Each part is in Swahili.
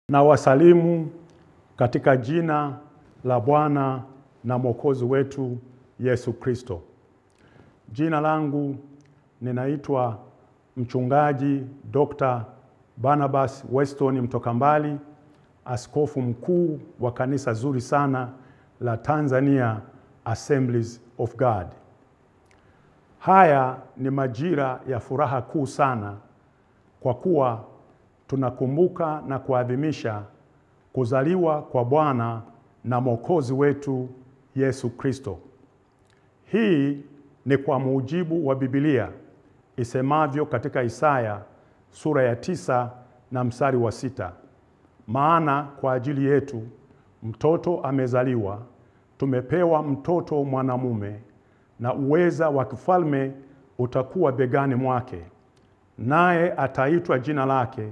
Na wasalimu katika jina la Bwana na Mwokozi wetu Yesu Kristo. Jina langu ninaitwa Mchungaji Dr. Barnabas Weston Mtokambali, askofu mkuu wa kanisa zuri sana la Tanzania Assemblies of God. Haya ni majira ya furaha kuu sana kwa kuwa tunakumbuka na kuadhimisha kuzaliwa kwa Bwana na Mwokozi wetu Yesu Kristo. Hii ni kwa mujibu wa Biblia isemavyo katika Isaya sura ya 9 na mstari wa 6. Maana kwa ajili yetu mtoto amezaliwa, tumepewa mtoto mwanamume, na uweza wa kifalme utakuwa begani mwake. Naye ataitwa jina lake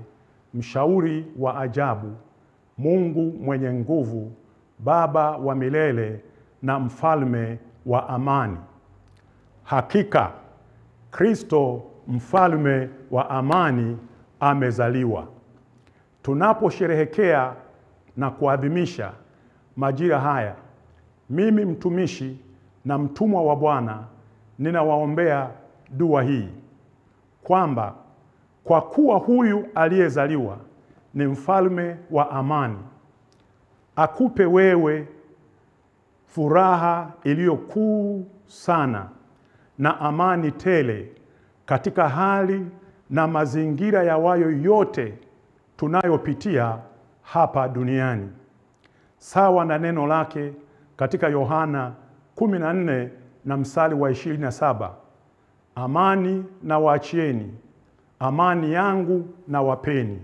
Mshauri wa Ajabu, Mungu mwenye nguvu, Baba wa milele na Mfalme wa amani. Hakika Kristo Mfalme wa amani amezaliwa. Tunaposherehekea na kuadhimisha majira haya, mimi mtumishi na mtumwa wa Bwana ninawaombea dua hii kwamba kwa kuwa huyu aliyezaliwa ni Mfalme wa amani, akupe wewe furaha iliyokuu sana na amani tele katika hali na mazingira ya wayo yote tunayopitia hapa duniani. Sawa na neno lake katika Yohana 14 na mstari wa 27. Amani na waachieni, amani yangu na wapeni.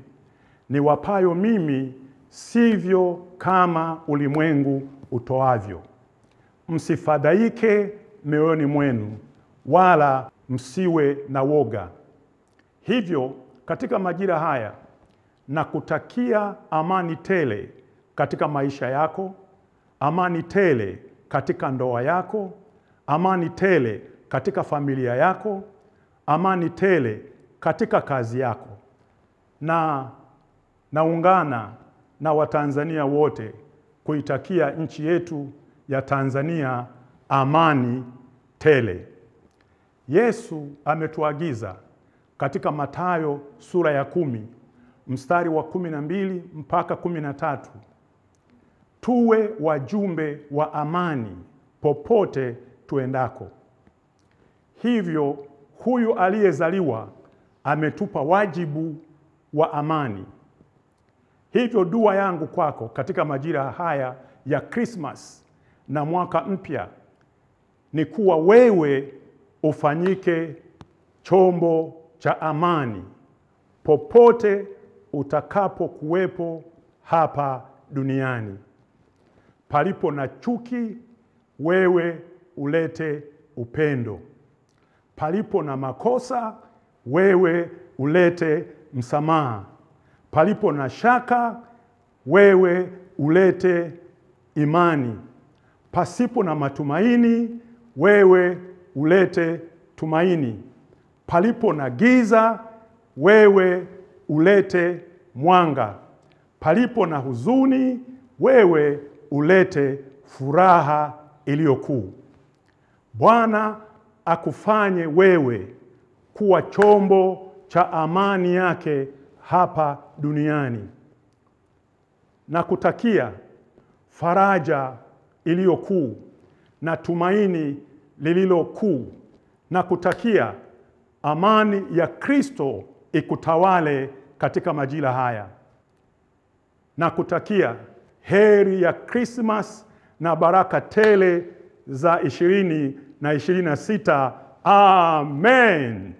Niwapayo mimi, sivyo kama ulimwengu utoavyo. Msifadhaike mioyoni mwenu, wala msiwe na woga. Hivyo katika majira haya na kutakia amani tele katika maisha yako, amani tele katika ndoa yako, amani tele katika familia yako, amani tele katika kazi yako. Na naungana na Watanzania wote kuitakia nchi yetu ya Tanzania amani tele. Yesu ametuagiza katika Mathayo sura ya 10 mstari wa 12 mpaka 13, tuwe wajumbe wa amani popote tuendako. Hivyo huyu aliyezaliwa ametupa wajibu wa amani. Hivyo dua yangu kwako katika majira haya ya Christmas na mwaka mpya ni kuwa wewe ufanyike chombo cha amani popote utakapo kuwepo hapa duniani. Palipo na chuki, wewe ulete upendo. Palipo na makosa, wewe ulete msamaha. Palipo na shaka, wewe ulete imani. Pasipo na matumaini, wewe ulete tumaini. Palipo na giza, wewe ulete mwanga. Palipo na huzuni, wewe ulete furaha iliyokuu. Bwana akufanye wewe kuwa chombo cha amani yake hapa duniani. Na kutakia faraja iliyokuu na tumaini lililokuu. Na kutakia amani ya Kristo ikutawale katika majira haya. Na kutakia heri ya Christmas na baraka tele za 2026. Amen.